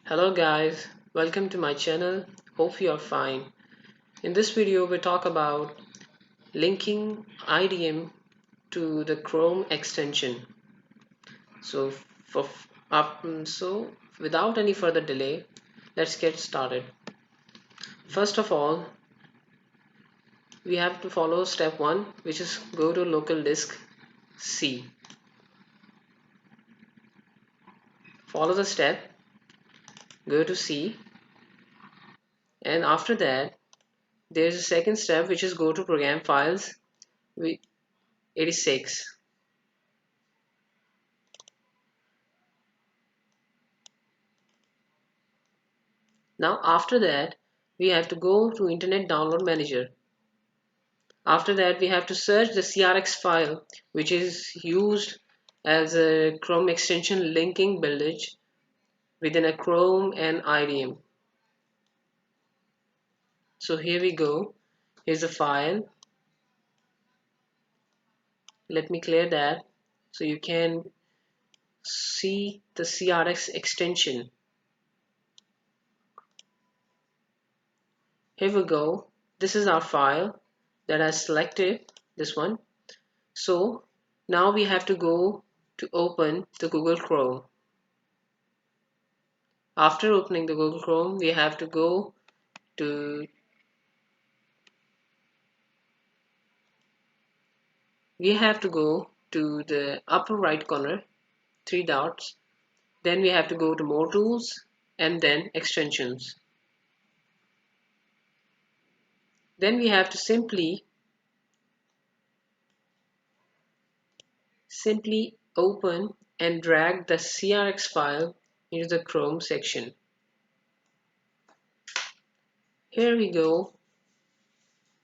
Hello guys, welcome to my channel. Hope you are fine. In this video we talk about linking IDM to the Chrome extension. So for so without any further delay, let's get started. First of all, we have to follow step 1, which is go to local disk C. Follow the step, go to C, and after that there's a second step which is go to program files with 86. Now after that we have to go to Internet Download Manager. After that we have to search the CRX file, which is used as a Chrome extension linking buildage within a Chrome and IDM. So here we go. Here's the file. Let me clear that so you can see the CRX extension. Here we go. This is our file that I selected, this one. So now we have to go to open the Google Chrome. After opening the Google Chrome, we have to go to the upper right corner, three dots. Then we have to go to more tools and then extensions. Then we have to simply open and drag the CRX file into the Chrome section. Here we go.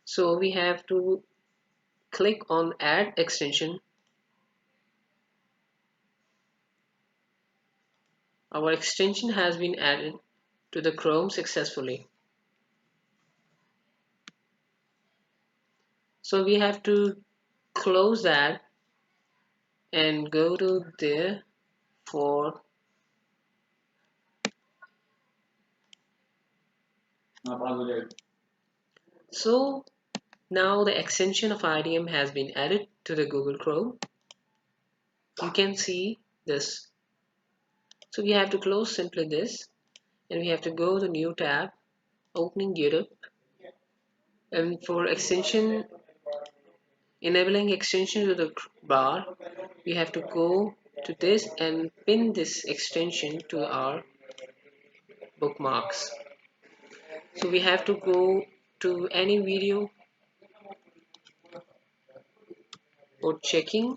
So we have to click on Add Extension. Our extension has been added to the Chrome successfully. So we have to close that and go to there for so now the extension of IDM has been added to the Google Chrome. You can see this. So we have to close simply this, and we have to go to new tab, opening YouTube, and for extension, enabling extension to the bar, we have to go to this and pin this extension to our bookmarks. So we have to go to any video or checking.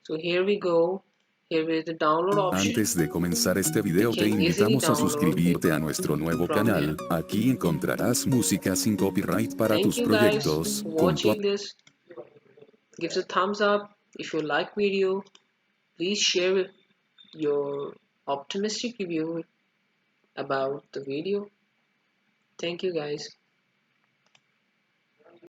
So here we go. Here is the download option. Antes de comenzar este video You te can easily invitamos a download it suscribirte a nuestro nuevo from here. canal. Aquí encontrarás música sin copyright para Thank tus you guys proyectos. for Con tu watching this. Give us a thumbs up if you like video. Please share your optimistic review about the video. Thank you guys.